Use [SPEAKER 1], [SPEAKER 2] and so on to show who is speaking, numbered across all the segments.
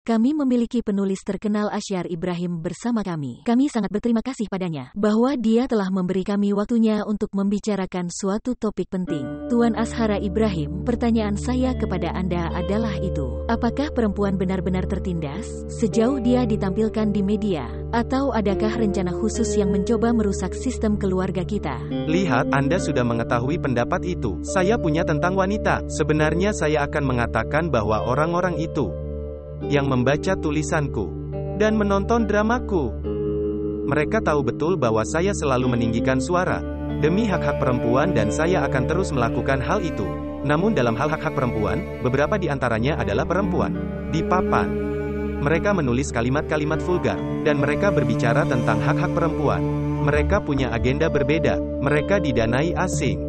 [SPEAKER 1] Kami memiliki penulis terkenal Ashyar Ibrahim bersama kami. Kami sangat berterima kasih padanya bahwa dia telah memberi kami waktunya untuk membicarakan suatu topik penting. Tuan Ashara Ibrahim, pertanyaan saya kepada Anda adalah itu. Apakah perempuan benar-benar tertindas sejauh dia ditampilkan di media? Atau adakah rencana khusus yang mencoba merusak sistem keluarga kita?
[SPEAKER 2] Lihat, Anda sudah mengetahui pendapat itu. Saya punya tentang wanita. Sebenarnya saya akan mengatakan bahwa orang-orang itu yang membaca tulisanku dan menonton dramaku, mereka tahu betul bahwa saya selalu meninggikan suara demi hak-hak perempuan dan saya akan terus melakukan hal itu. Namun dalam hal hak-hak perempuan, beberapa di antaranya adalah perempuan di papan. Mereka menulis kalimat-kalimat vulgar, dan mereka berbicara tentang hak-hak perempuan. Mereka punya agenda berbeda, mereka didanai asing.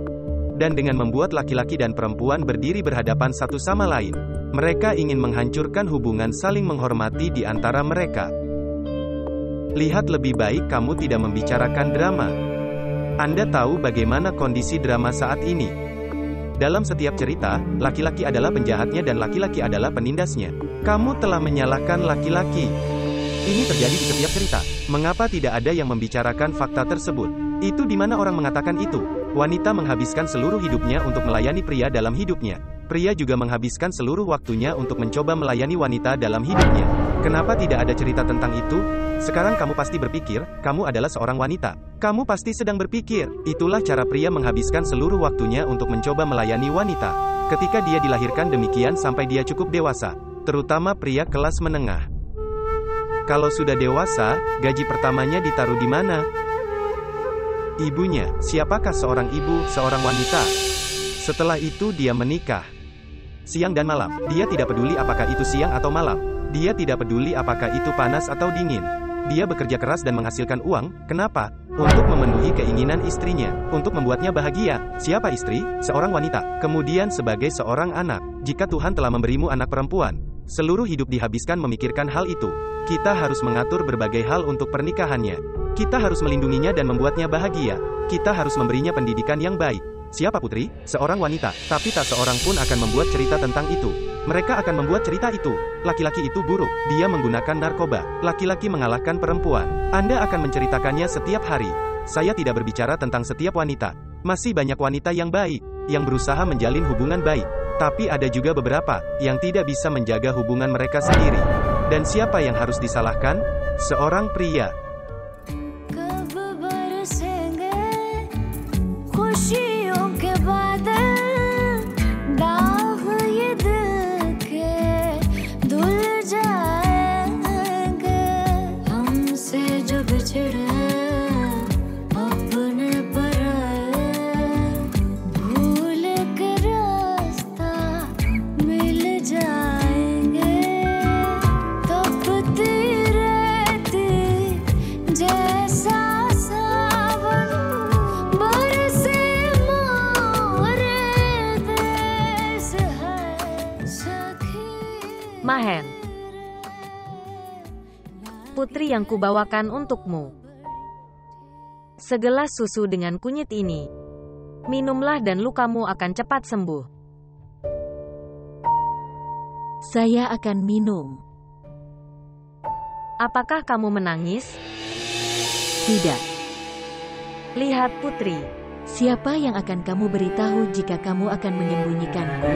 [SPEAKER 2] Dan dengan membuat laki-laki dan perempuan berdiri berhadapan satu sama lain, mereka ingin menghancurkan hubungan saling menghormati di antara mereka. Lihat, lebih baik kamu tidak membicarakan drama. Anda tahu bagaimana kondisi drama saat ini. Dalam setiap cerita, laki-laki adalah penjahatnya dan laki-laki adalah penindasnya. Kamu telah menyalahkan laki-laki. Ini terjadi di setiap cerita. Mengapa tidak ada yang membicarakan fakta tersebut? Itu di mana orang mengatakan itu. Wanita menghabiskan seluruh hidupnya untuk melayani pria dalam hidupnya. Pria juga menghabiskan seluruh waktunya untuk mencoba melayani wanita dalam hidupnya. Kenapa tidak ada cerita tentang itu? Sekarang kamu pasti berpikir, kamu adalah seorang wanita. Kamu pasti sedang berpikir, itulah cara pria menghabiskan seluruh waktunya untuk mencoba melayani wanita. Ketika dia dilahirkan demikian sampai dia cukup dewasa. Terutama pria kelas menengah. Kalau sudah dewasa, gaji pertamanya ditaruh di mana? Ibunya. Siapakah seorang ibu, seorang wanita? Setelah itu dia menikah. Siang dan malam. Dia tidak peduli apakah itu siang atau malam. Dia tidak peduli apakah itu panas atau dingin. Dia bekerja keras dan menghasilkan uang. Kenapa? Untuk memenuhi keinginan istrinya. Untuk membuatnya bahagia. Siapa istri? Seorang wanita. Kemudian sebagai seorang anak. Jika Tuhan telah memberimu anak perempuan, seluruh hidup dihabiskan memikirkan hal itu. Kita harus mengatur berbagai hal untuk pernikahannya. Kita harus melindunginya dan membuatnya bahagia. Kita harus memberinya pendidikan yang baik. Siapa putri? Seorang wanita. Tapi tak seorang pun akan membuat cerita tentang itu. Mereka akan membuat cerita itu. Laki-laki itu buruk. Dia menggunakan narkoba. Laki-laki mengalahkan perempuan. Anda akan menceritakannya setiap hari. Saya tidak berbicara tentang setiap wanita. Masih banyak wanita yang baik, yang berusaha menjalin hubungan baik. Tapi ada juga beberapa yang tidak bisa menjaga hubungan mereka sendiri. Dan siapa yang harus disalahkan? Seorang pria.
[SPEAKER 3] Mahen, putri yang kubawakan untukmu. Segelas susu dengan kunyit ini. Minumlah dan lukamu akan cepat sembuh.
[SPEAKER 1] Saya akan minum.
[SPEAKER 3] Apakah kamu menangis?
[SPEAKER 1] Tidak.
[SPEAKER 3] Lihat putri.
[SPEAKER 1] Siapa yang akan kamu beritahu jika kamu akan menyembunyikanku?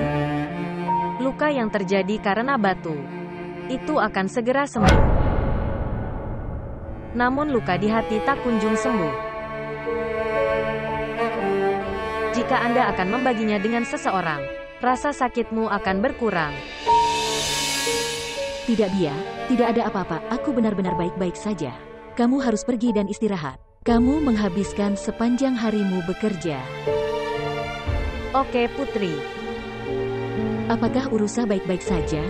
[SPEAKER 3] Luka yang terjadi karena batu itu akan segera sembuh. Namun luka di hati tak kunjung sembuh. Jika Anda akan membaginya dengan seseorang, rasa sakitmu akan berkurang.
[SPEAKER 1] Tidak, Bia, tidak ada apa-apa. Aku benar-benar baik-baik saja. Kamu harus pergi dan istirahat. Kamu menghabiskan sepanjang harimu bekerja.
[SPEAKER 3] Oke, putri.
[SPEAKER 1] Apakah Urusa baik-baik saja?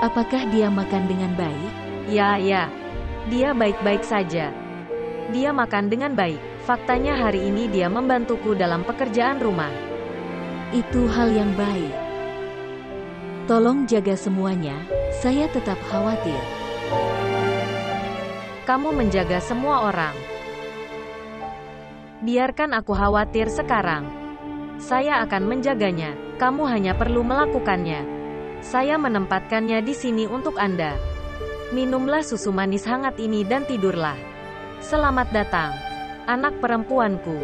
[SPEAKER 1] Apakah dia makan dengan baik?
[SPEAKER 3] Ya. Dia baik-baik saja. Dia makan dengan baik. Faktanya hari ini dia membantuku dalam pekerjaan rumah.
[SPEAKER 1] Itu hal yang baik. Tolong jaga semuanya. Saya tetap khawatir.
[SPEAKER 3] Kamu menjaga semua orang. Biarkan aku khawatir sekarang. Saya akan menjaganya. Kamu hanya perlu melakukannya. Saya menempatkannya di sini untuk Anda. Minumlah susu manis hangat ini dan tidurlah. Selamat datang, anak perempuanku.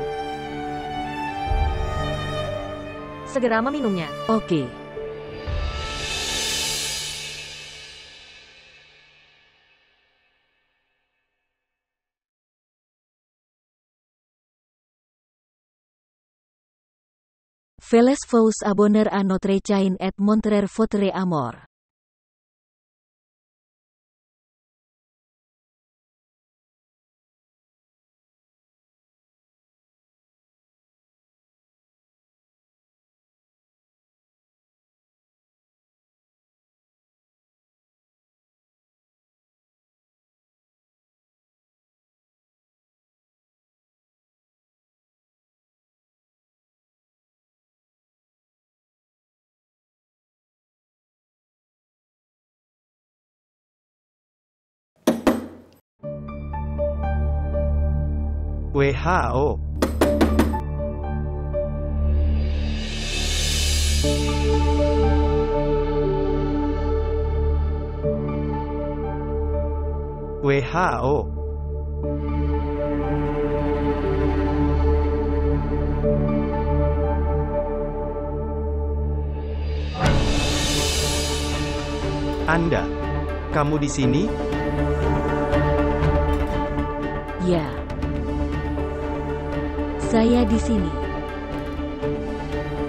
[SPEAKER 3] Segera meminumnya.
[SPEAKER 1] Oke. Veles vous abonner à notre chaîne et montrer votre amour.
[SPEAKER 2] WHO. WHO. Anda, kamu di sini?
[SPEAKER 1] Ya. Saya di sini.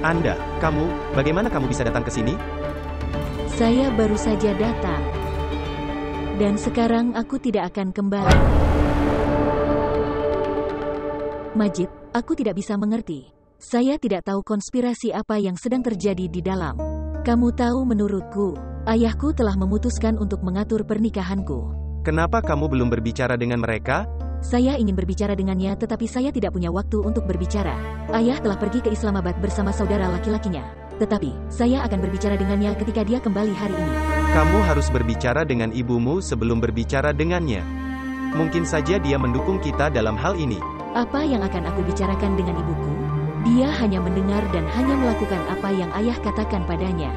[SPEAKER 2] Anda, kamu, bagaimana kamu bisa datang ke sini?
[SPEAKER 1] Saya baru saja datang. Dan sekarang aku tidak akan kembali. Majid, aku tidak bisa mengerti. Saya tidak tahu konspirasi apa yang sedang terjadi di dalam. Kamu tahu, menurutku, ayahku telah memutuskan untuk mengatur pernikahanku.
[SPEAKER 2] Kenapa kamu belum berbicara dengan mereka?
[SPEAKER 1] Saya ingin berbicara dengannya, tetapi saya tidak punya waktu untuk berbicara. Ayah telah pergi ke Islamabad bersama saudara laki-lakinya. Tetapi, saya akan berbicara dengannya ketika dia kembali hari ini.
[SPEAKER 2] Kamu harus berbicara dengan ibumu sebelum berbicara dengannya. Mungkin saja dia mendukung kita dalam hal ini.
[SPEAKER 1] Apa yang akan aku bicarakan dengan ibuku? Dia hanya mendengar dan hanya melakukan apa yang ayah katakan padanya.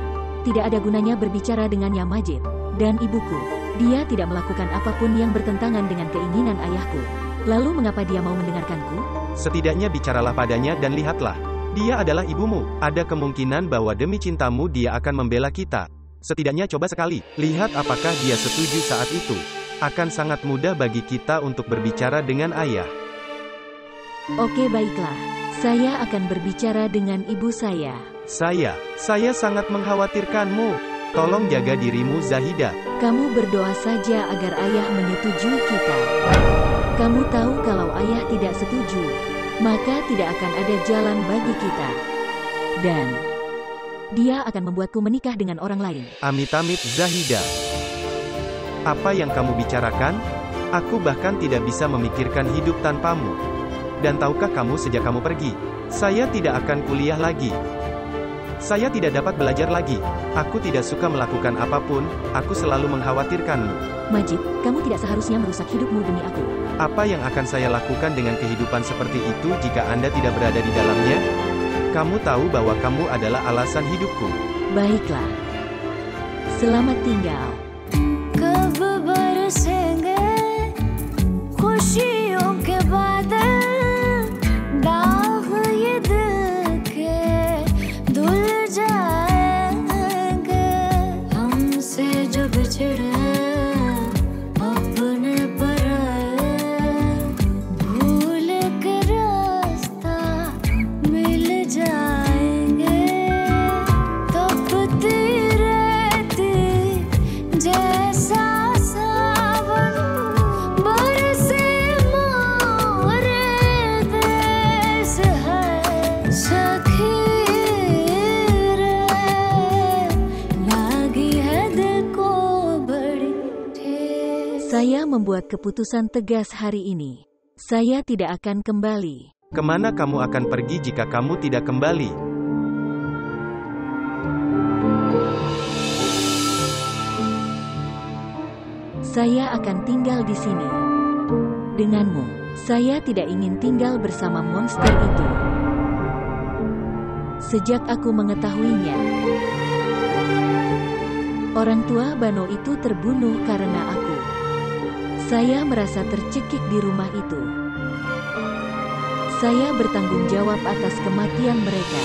[SPEAKER 1] Tidak ada gunanya berbicara dengannya, Majid. Dan ibuku, dia tidak melakukan apapun yang bertentangan dengan keinginan ayahku. Lalu mengapa dia mau mendengarkanku?
[SPEAKER 2] Setidaknya bicaralah padanya dan lihatlah. Dia adalah ibumu. Ada kemungkinan bahwa demi cintamu dia akan membela kita. Setidaknya coba sekali. Lihat apakah dia setuju saat itu. Akan sangat mudah bagi kita untuk berbicara dengan ayah.
[SPEAKER 1] Oke, baiklah. Saya akan berbicara dengan ibu saya.
[SPEAKER 2] Saya sangat mengkhawatirkanmu. Tolong jaga dirimu, Zahida.
[SPEAKER 1] Kamu berdoa saja agar ayah menyetujui kita. Kamu tahu kalau ayah tidak setuju, maka tidak akan ada jalan bagi kita. Dan dia akan membuatku menikah dengan orang lain.
[SPEAKER 2] Amit-amit, Zahida. Apa yang kamu bicarakan? Aku bahkan tidak bisa memikirkan hidup tanpamu. Dan tahukah kamu, sejak kamu pergi, saya tidak akan kuliah lagi. Saya tidak dapat belajar lagi. Aku tidak suka melakukan apapun, aku selalu mengkhawatirkanmu.
[SPEAKER 1] Majid, kamu tidak seharusnya merusak hidupmu demi aku.
[SPEAKER 2] Apa yang akan saya lakukan dengan kehidupan seperti itu jika Anda tidak berada di dalamnya? Kamu tahu bahwa kamu adalah alasan hidupku.
[SPEAKER 1] Baiklah. Selamat tinggal. Saya membuat keputusan tegas hari ini. Saya tidak akan kembali.
[SPEAKER 2] Kemana kamu akan pergi jika kamu tidak kembali?
[SPEAKER 1] Saya akan tinggal di sini. Denganmu, saya tidak ingin tinggal bersama monster itu. Sejak aku mengetahuinya, orang tua Bano itu terbunuh karena aku. Saya merasa tercekik di rumah itu. Saya bertanggung jawab atas kematian mereka.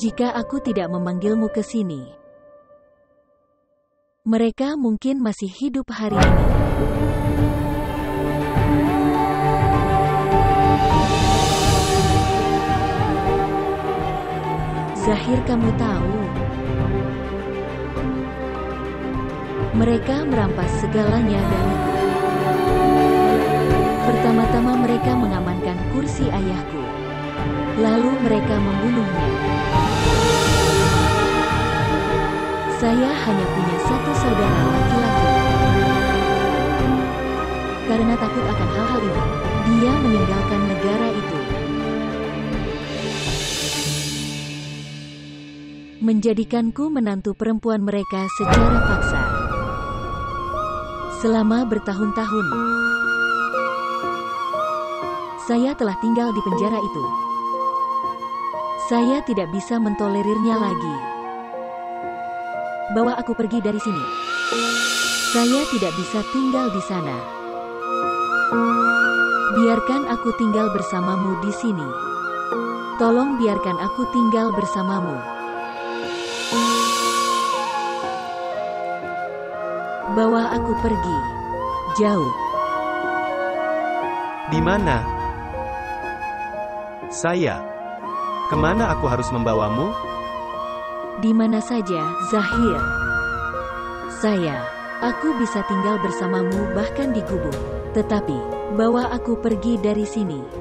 [SPEAKER 1] Jika aku tidak memanggilmu ke sini, mereka mungkin masih hidup hari ini. Zahir, kamu tahu, mereka merampas segalanya dariku. Pertama-tama mereka mengamankan kursi ayahku. Lalu mereka membunuhnya. Saya hanya punya satu saudara laki-laki. Karena takut akan hal-hal ini, dia meninggalkan negara itu. Menjadikanku menantu perempuan mereka secara paksa. Selama bertahun-tahun, saya telah tinggal di penjara itu. Saya tidak bisa mentolerirnya lagi. Bawa aku pergi dari sini. Saya tidak bisa tinggal di sana. Biarkan aku tinggal bersamamu di sini. Tolong biarkan aku tinggal bersamamu. Bawa aku pergi. Jauh.
[SPEAKER 2] Di mana? Saya. Kemana aku harus membawamu?
[SPEAKER 1] Di mana saja, Zahir. Aku bisa tinggal bersamamu bahkan di gubuk. Tetapi, bawa aku pergi dari sini.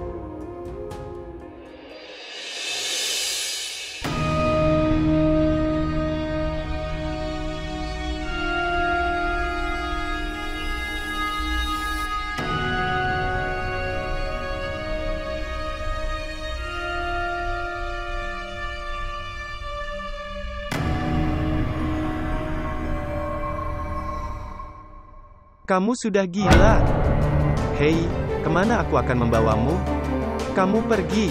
[SPEAKER 2] Kamu sudah gila. Hei, kemana aku akan membawamu? Kamu pergi.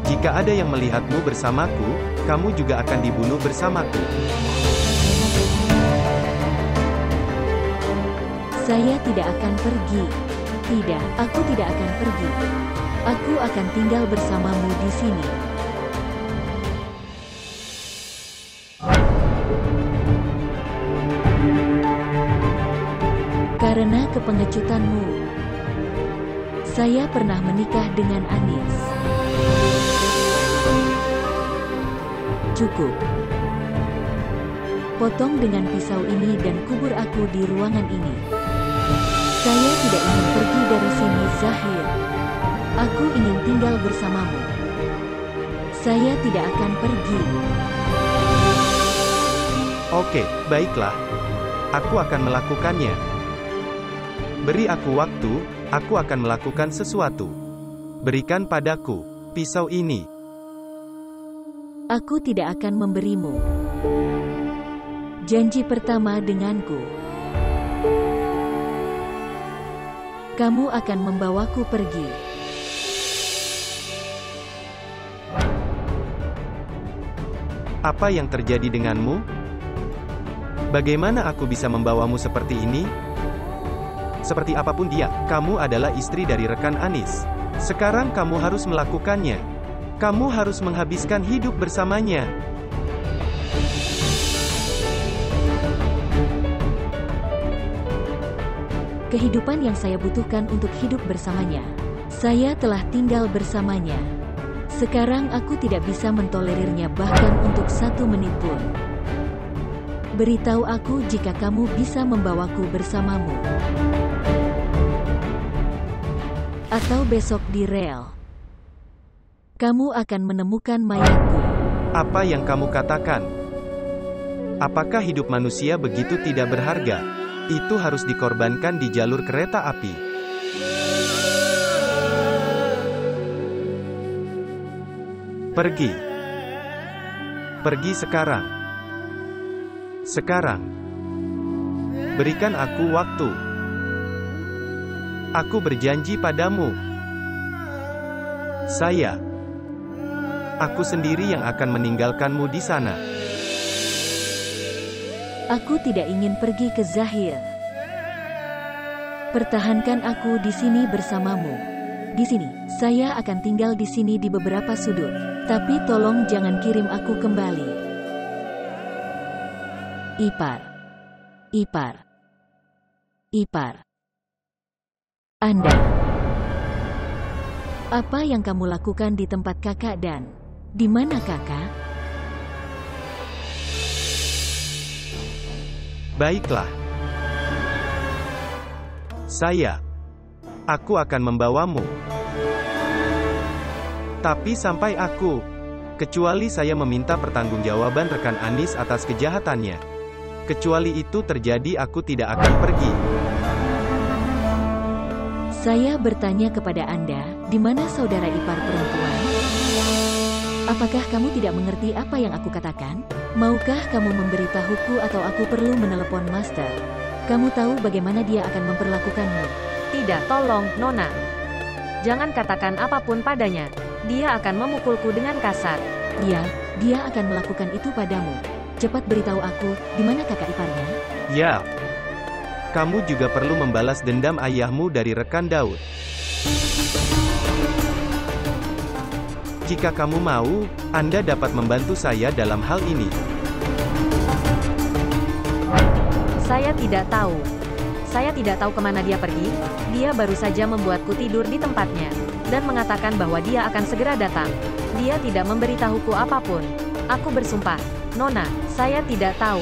[SPEAKER 2] Jika ada yang melihatmu bersamaku, kamu juga akan dibunuh bersamaku.
[SPEAKER 1] Saya tidak akan pergi. Tidak, aku tidak akan pergi. Aku akan tinggal bersamamu di sini. Karena kepengecutanmu, saya pernah menikah dengan Anis. Cukup. Potong dengan pisau ini dan kubur aku di ruangan ini. Saya tidak ingin pergi dari sini, Zahir. Aku ingin tinggal bersamamu. Saya tidak akan pergi.
[SPEAKER 2] Oke, baiklah. Aku akan melakukannya. Beri aku waktu, aku akan melakukan sesuatu. Berikan padaku pisau ini.
[SPEAKER 1] Aku tidak akan memberimu. Janji pertama denganku. Kamu akan membawaku pergi.
[SPEAKER 2] Apa yang terjadi denganmu? Bagaimana aku bisa membawamu seperti ini? Seperti apapun dia, kamu adalah istri dari rekan Anis. Sekarang kamu harus melakukannya. Kamu harus menghabiskan hidup bersamanya.
[SPEAKER 1] Kehidupan yang saya butuhkan untuk hidup bersamanya. Saya telah tinggal bersamanya. Sekarang aku tidak bisa mentolerirnya bahkan untuk 1 menit pun. Beritahu aku jika kamu bisa membawaku bersamamu. Atau besok di rel, kamu akan menemukan mayatku.
[SPEAKER 2] Apa yang kamu katakan? Apakah hidup manusia begitu tidak berharga? Itu harus dikorbankan di jalur kereta api. Pergi. Pergi sekarang. Sekarang. Berikan aku waktu. Aku berjanji padamu. Aku sendiri yang akan meninggalkanmu di sana.
[SPEAKER 1] Aku tidak ingin pergi ke Zahir. Pertahankan aku di sini bersamamu. Di sini, saya akan tinggal di sini di beberapa sudut. Tapi tolong jangan kirim aku kembali. Ipar. Ipar. Ipar. Anda. Apa yang kamu lakukan di tempat kakak dan di mana kakak?
[SPEAKER 2] Baiklah. Aku akan membawamu. Tapi sampai kecuali saya meminta pertanggungjawaban rekan Anis atas kejahatannya. Kecuali itu terjadi, aku tidak akan pergi.
[SPEAKER 1] Saya bertanya kepada Anda, di mana saudara ipar perempuan? Apakah kamu tidak mengerti apa yang aku katakan? Maukah kamu memberitahuku atau aku perlu menelepon Master? Kamu tahu bagaimana dia akan memperlakukanmu?
[SPEAKER 3] Tidak, tolong, Nona. Jangan katakan apapun padanya. Dia akan memukulku dengan kasar.
[SPEAKER 1] Ya, dia akan melakukan itu padamu. Cepat beritahu aku, di mana kakak iparnya?
[SPEAKER 2] Ya. Kamu juga perlu membalas dendam ayahmu dari rekan Daud. Jika kamu mau, Anda dapat membantu saya dalam hal ini.
[SPEAKER 3] Saya tidak tahu. Saya tidak tahu kemana dia pergi. Dia baru saja membuatku tidur di tempatnya. Dan mengatakan bahwa dia akan segera datang. Dia tidak memberitahuku apapun. Aku bersumpah, Nona, saya tidak tahu.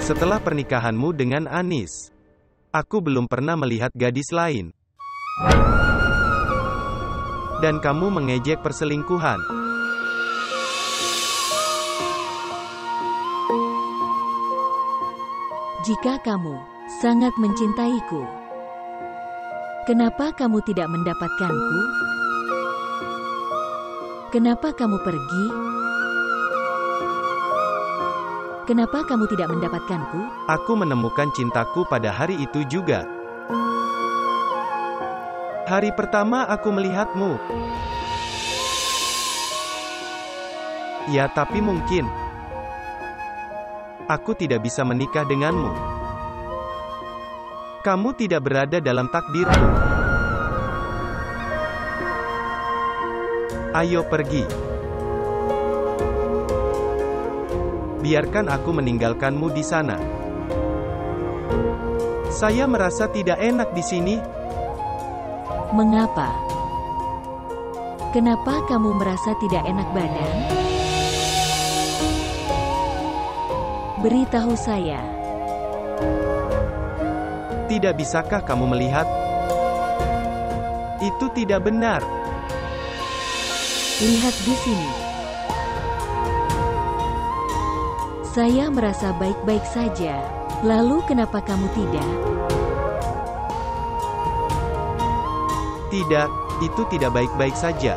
[SPEAKER 2] Setelah pernikahanmu dengan Anis, aku belum pernah melihat gadis lain. Dan kamu mengejek perselingkuhan.
[SPEAKER 1] Jika kamu sangat mencintaiku, kenapa kamu tidak mendapatkanku? Kenapa kamu pergi? Kenapa kamu tidak mendapatkanku?
[SPEAKER 2] Aku menemukan cintaku pada hari itu juga. Hari pertama aku melihatmu. Ya, tapi mungkin aku tidak bisa menikah denganmu. Kamu tidak berada dalam takdirku. Ayo pergi. Biarkan aku meninggalkanmu di sana. Saya merasa tidak enak di sini.
[SPEAKER 1] Mengapa? Kenapa kamu merasa tidak enak badan? Beritahu saya.
[SPEAKER 2] Tidak bisakah kamu melihat? Itu tidak benar.
[SPEAKER 1] Lihat di sini. Saya merasa baik-baik saja. Lalu kenapa kamu tidak?
[SPEAKER 2] Tidak, itu tidak baik-baik saja.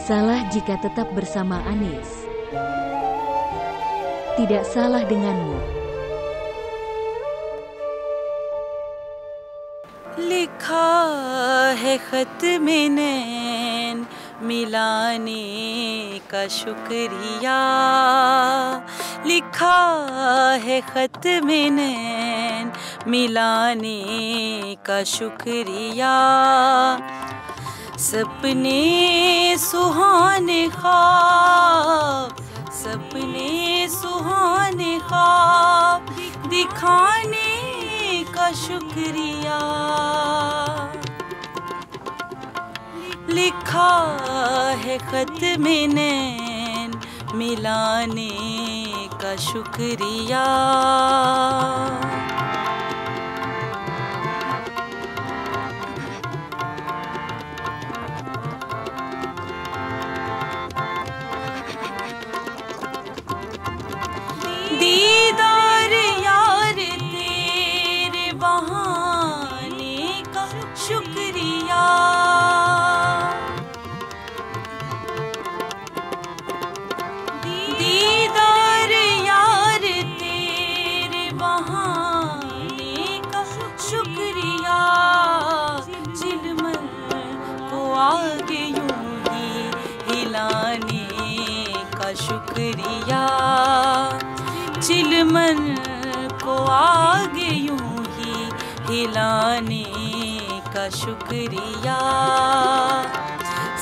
[SPEAKER 1] Salah jika tetap bersama Anis. Tidak salah denganmu.
[SPEAKER 4] लिखा है खत में नैन मिलाने का शुक्रिया लिखा है खत में नैन मिलाने का शुक्रिया सपने सुहाने ख्वाब दिखाने का शुक्रिया लिखा है खत में नैन मिलाने का शुक्रिया दीदार यार तेरे बहाने का शुक्रिया शुक्रिया चिलमन को आगे यूं ही हिलाने का शुक्रिया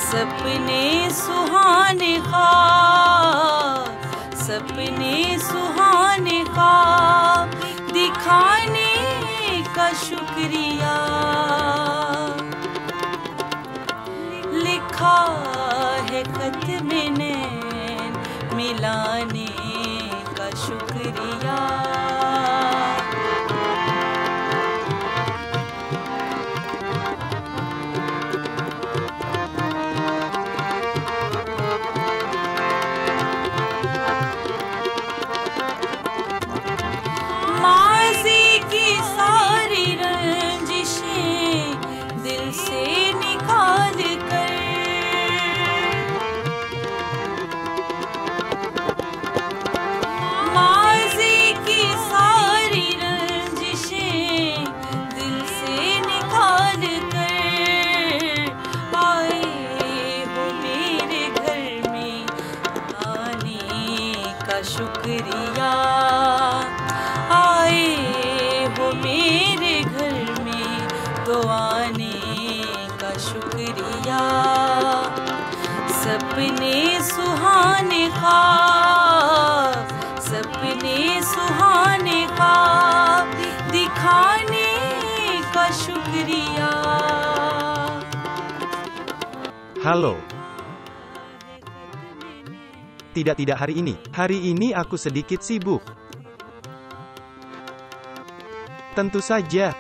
[SPEAKER 4] सपने सुहाने ख्वाब सपने सुहाने ख्वाब दिखाने का शुक्रिया लिखा है खत में नैन मिलाने का शुक्रिया माज़ी की सारी रंजिशें दिल से निकाल कर माज़ी की सारी रंजिशें दिल से निकाल कर आए हो मेरे घर में आने का शुक्रिया आए हो मेरे घर में तो आने का शुक्रिया सपने सुहाने ख्वाब सपने सुहाने ख्वाब दिखाने का शुक्रिया
[SPEAKER 2] Halo. Tidak hari ini. Hari ini aku sedikit sibuk. Tentu saja.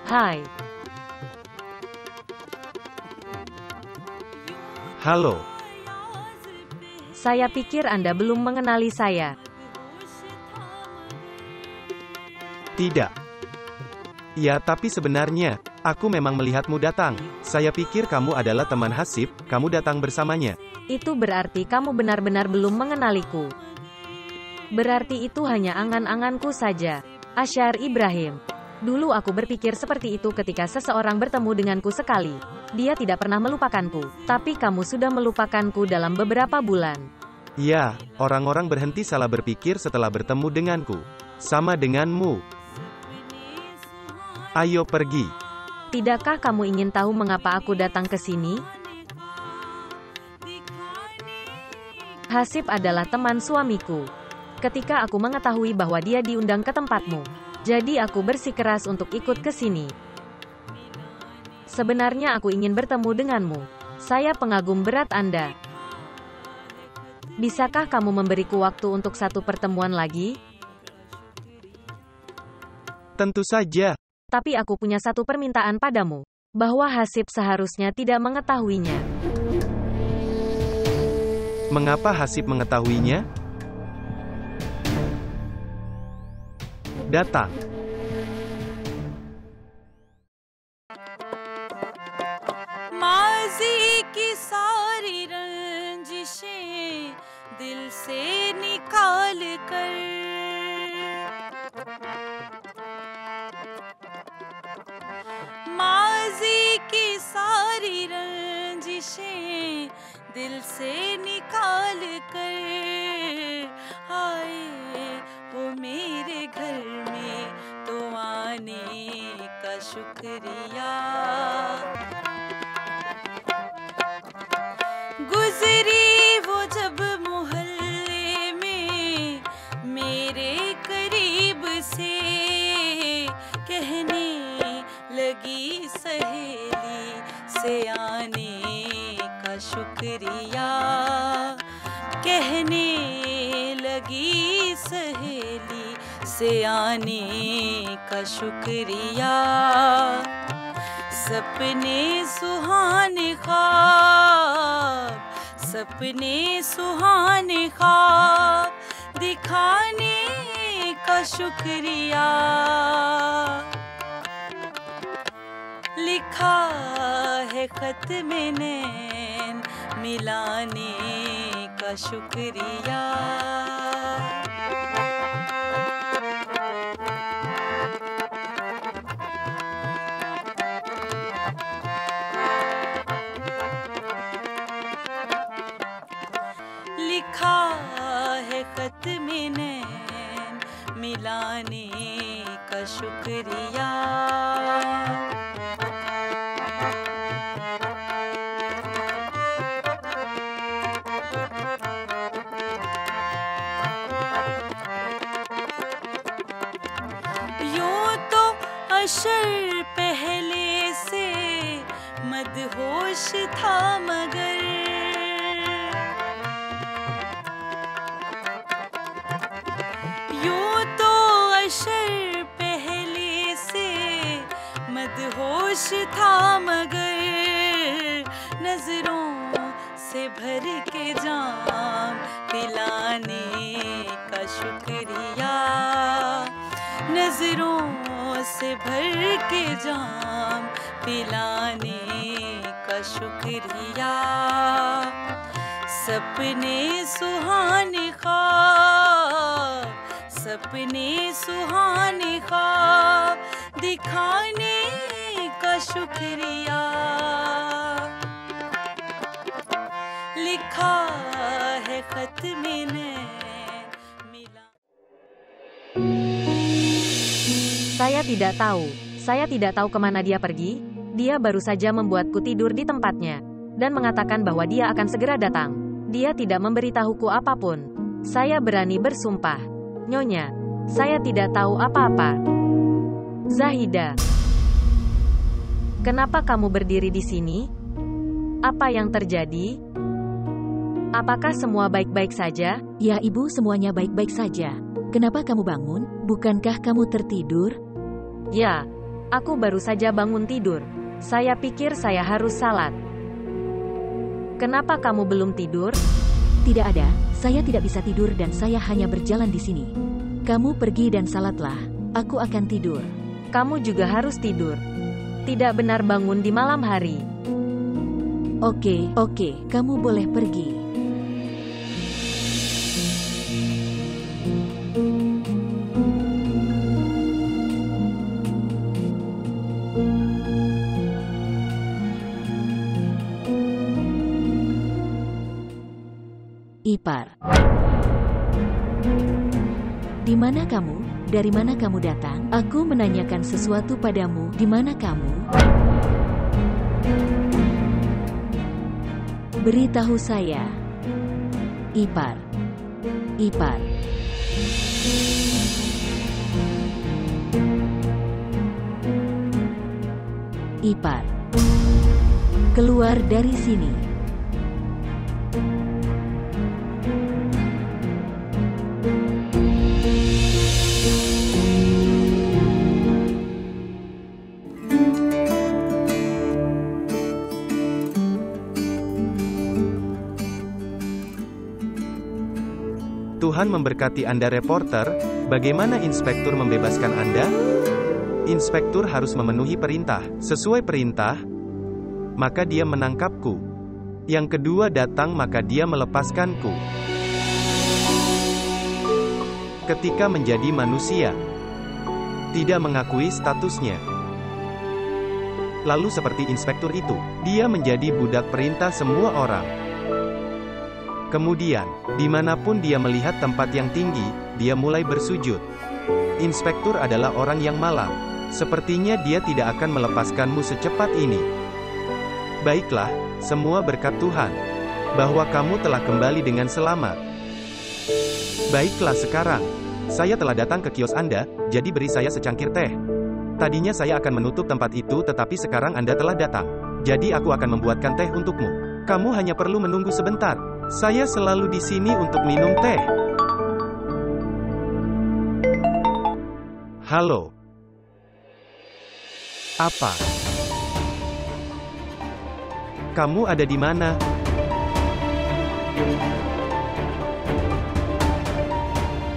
[SPEAKER 3] Hai,
[SPEAKER 2] Halo.
[SPEAKER 3] saya pikir Anda belum mengenali saya.
[SPEAKER 2] Tidak. Ya, tapi sebenarnya, aku memang melihatmu datang. Saya pikir kamu adalah teman Hasib, kamu datang bersamanya.
[SPEAKER 3] Itu berarti kamu benar-benar belum mengenaliku. Berarti itu hanya angan-anganku saja. Ashyar Ibrahim. Dulu aku berpikir seperti itu ketika seseorang bertemu denganku sekali. Dia tidak pernah melupakanku, tapi kamu sudah melupakanku dalam beberapa bulan.
[SPEAKER 2] Ya, orang-orang berhenti salah berpikir setelah bertemu denganku. Sama denganmu. Ayo pergi.
[SPEAKER 3] Tidakkah kamu ingin tahu mengapa aku datang ke sini? Hasib adalah teman suamiku. Ketika aku mengetahui bahwa dia diundang ke tempatmu, jadi aku bersikeras untuk ikut ke sini. Sebenarnya aku ingin bertemu denganmu. Saya pengagum berat Anda. Bisakah kamu memberiku waktu untuk satu pertemuan lagi?
[SPEAKER 2] Tentu saja.
[SPEAKER 3] Tapi aku punya satu permintaan padamu, bahwa Hasib seharusnya tidak mengetahuinya.
[SPEAKER 2] Mengapa Hasib mengetahuinya? Datang.
[SPEAKER 4] माज़ी की सारी रंजिशें दिल से निकाल कर माज़ी की सारी रंजिशें दिल से निकाल कर आए हो मेरे घर में तो आने का शुक्रिया गुजरी वो जब मोहल्ले में मेरे करीब से कहने लगी सहेली से आने का शुक्रिया कहने लगी सहेली से आने का शुक्रिया सपने सुहाने ख्वाब सपने सुहाने ख्वाब दिखाने का शुक्रिया लिखा है खत में नैन मिलाने का शुक्रिया शुक्रिया। यूं तो अशर पहले से मदहोश था मगर यूं तो अशर पहले से मदहोश था मगर नजरों से भर के जाम पिलाने का शुक्रिया। नजरों से भर के जाम पिलाने का शुक्रिया। सपने सुहाने ख्वाब, सपने सुहाने ख्वाब दिखाने का शुक्रिया। लिखा है खत मैंने मिला।
[SPEAKER 3] Saya tidak tahu kemana dia pergi. Dia baru saja membuatku tidur di tempatnya dan mengatakan bahwa dia akan segera datang. Dia tidak memberitahuku apapun. Saya berani bersumpah, Nyonya, saya tidak tahu apa-apa. Zahida, kenapa kamu berdiri di sini? Apa yang terjadi? Apakah semua baik-baik saja?
[SPEAKER 1] Ya ibu, semuanya baik-baik saja. Kenapa kamu bangun? Bukankah kamu tertidur?
[SPEAKER 3] Ya, aku baru saja bangun tidur. Saya pikir saya harus salat. Kenapa kamu belum tidur?
[SPEAKER 1] Tidak ada, saya tidak bisa tidur dan saya hanya berjalan di sini. Kamu pergi dan salatlah, aku akan tidur.
[SPEAKER 3] Kamu juga harus tidur. Tidak benar bangun di malam hari.
[SPEAKER 1] Oke, kamu boleh pergi. Ipar. Di mana kamu? Dari mana kamu datang? Aku menanyakan sesuatu padamu. Di mana kamu? Beritahu saya. Ipar. Ipar. Ipar. Keluar dari sini.
[SPEAKER 2] Tuhan memberkati Anda reporter. Bagaimana inspektur membebaskan Anda? Inspektur harus memenuhi perintah. Sesuai perintah, maka dia menangkapku. Yang kedua datang maka dia melepaskanku. Ketika menjadi manusia, tidak mengakui statusnya. Lalu seperti inspektur itu, dia menjadi budak perintah semua orang. Kemudian, dimanapun dia melihat tempat yang tinggi, dia mulai bersujud. Inspektur adalah orang yang malang. Sepertinya dia tidak akan melepaskanmu secepat ini. Baiklah, semua berkat Tuhan, bahwa kamu telah kembali dengan selamat. Baiklah sekarang, saya telah datang ke kios Anda, jadi beri saya secangkir teh. Tadinya saya akan menutup tempat itu tetapi sekarang Anda telah datang. Jadi aku akan membuatkan teh untukmu. Kamu hanya perlu menunggu sebentar. Saya selalu di sini untuk minum teh. Halo. Apa? Kamu ada di mana?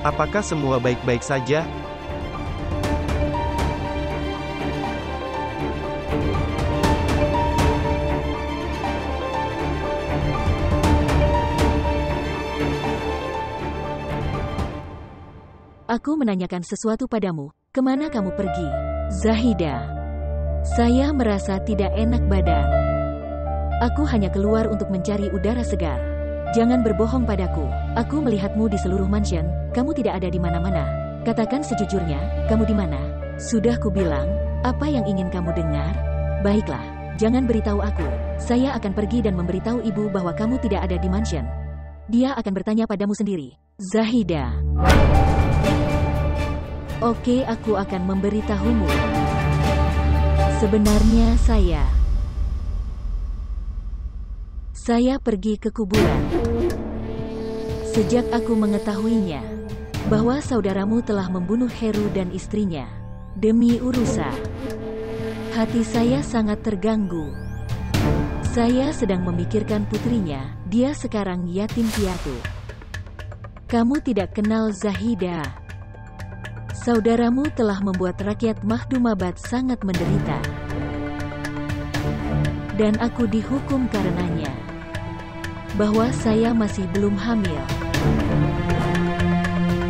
[SPEAKER 2] Apakah semua baik-baik saja?
[SPEAKER 1] Aku menanyakan sesuatu padamu. Kemana kamu pergi? Zahida. Saya merasa tidak enak badan. Aku hanya keluar untuk mencari udara segar. Jangan berbohong padaku. Aku melihatmu di seluruh mansion. Kamu tidak ada di mana-mana. Katakan sejujurnya, kamu di mana? Sudah kubilang, apa yang ingin kamu dengar? Baiklah, jangan beritahu aku. Saya akan pergi dan memberitahu ibu bahwa kamu tidak ada di mansion. Dia akan bertanya padamu sendiri. Zahida. Oke, aku akan memberitahumu. Sebenarnya saya pergi ke kuburan. Sejak aku mengetahuinya bahwa saudaramu telah membunuh Heru dan istrinya demi Urusa, hati saya sangat terganggu. Saya sedang memikirkan putrinya, dia sekarang yatim piatu. Kamu tidak kenal Zahida. Saudaramu telah membuat rakyat Mahdumabad sangat menderita. Dan aku dihukum karenanya. Bahwa saya masih belum hamil.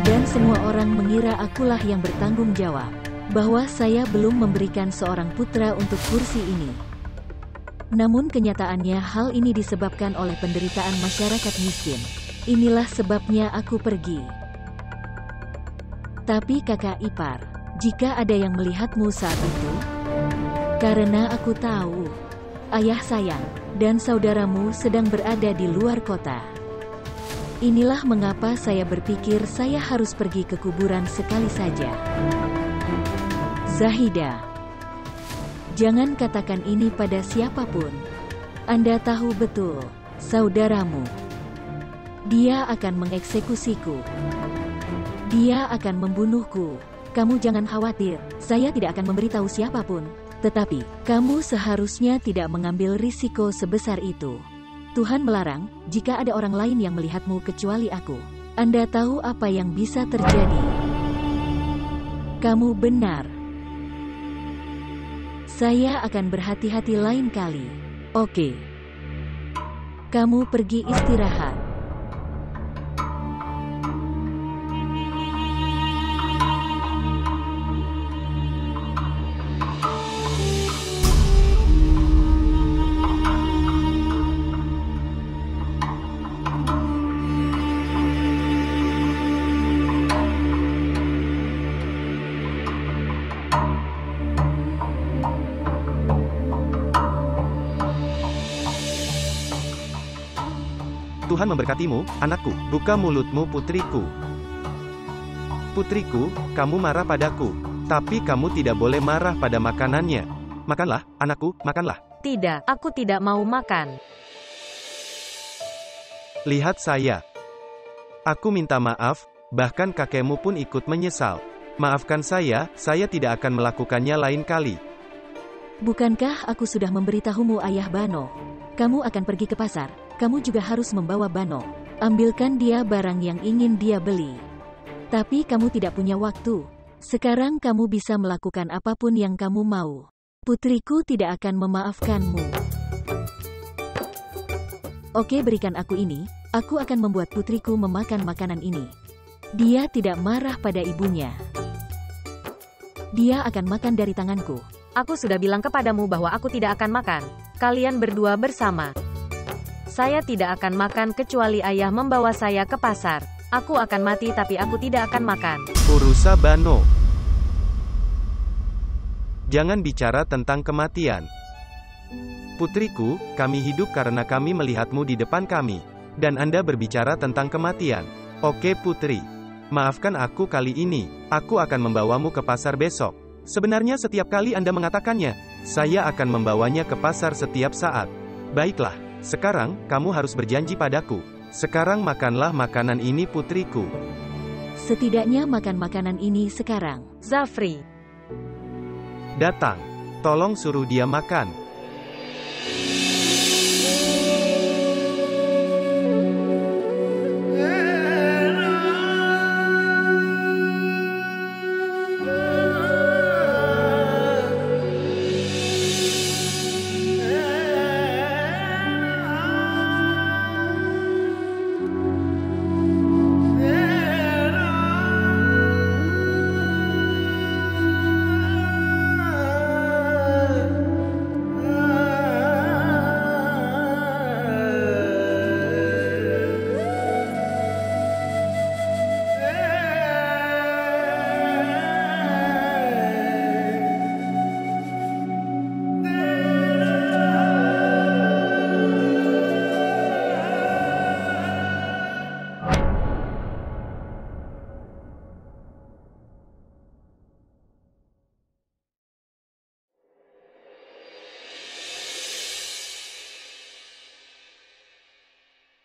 [SPEAKER 1] Dan semua orang mengira akulah yang bertanggung jawab. Bahwa saya belum memberikan seorang putra untuk kursi ini. Namun kenyataannya hal ini disebabkan oleh penderitaan masyarakat miskin. Inilah sebabnya aku pergi. Tapi kakak ipar, jika ada yang melihatmu saat itu, karena aku tahu, ayah sayang, dan saudaramu sedang berada di luar kota. Inilah mengapa saya berpikir saya harus pergi ke kuburan sekali saja. Zahida, jangan katakan ini pada siapapun. Anda tahu betul, saudaramu. Dia akan mengeksekusiku. Dia akan membunuhku. Kamu jangan khawatir, saya tidak akan memberitahu siapapun. Tetapi, kamu seharusnya tidak mengambil risiko sebesar itu. Tuhan melarang, jika ada orang lain yang melihatmu kecuali aku. Anda tahu apa yang bisa terjadi. Kamu benar. Saya akan berhati-hati lain kali. Oke. Kamu pergi istirahat.
[SPEAKER 2] Tuhan memberkatimu, anakku. Buka mulutmu, putriku. Putriku, kamu marah padaku. Tapi kamu tidak boleh marah pada makanannya. Makanlah, anakku, makanlah.
[SPEAKER 3] Tidak, aku tidak mau makan.
[SPEAKER 2] Lihat saya. Aku minta maaf, bahkan kakekmu pun ikut menyesal. Maafkan saya tidak akan melakukannya lain kali.
[SPEAKER 1] Bukankah aku sudah memberitahumu ayah Bano? Kamu akan pergi ke pasar. Kamu juga harus membawa Bano. Ambilkan dia barang yang ingin dia beli. Tapi kamu tidak punya waktu. Sekarang kamu bisa melakukan apapun yang kamu mau. Putriku tidak akan memaafkanmu. Oke, berikan aku ini. Aku akan membuat putriku memakan makanan ini. Dia tidak marah pada ibunya. Dia akan makan dari tanganku.
[SPEAKER 3] Aku sudah bilang kepadamu bahwa aku tidak akan makan. Kalian berdua bersama. Saya tidak akan makan kecuali ayah membawa saya ke pasar. Aku akan mati tapi aku tidak akan makan.
[SPEAKER 2] Urusa Bano. Jangan bicara tentang kematian. Putriku, kami hidup karena kami melihatmu di depan kami. Dan Anda berbicara tentang kematian. Oke putri. Maafkan aku kali ini. Aku akan membawamu ke pasar besok. Sebenarnya setiap kali Anda mengatakannya, saya akan membawanya ke pasar setiap saat. Baiklah. Sekarang, kamu harus berjanji padaku. Sekarang makanlah makanan ini putriku.
[SPEAKER 1] Setidaknya makan makanan ini sekarang.
[SPEAKER 3] Zafri.
[SPEAKER 2] Datang. Tolong suruh dia makan.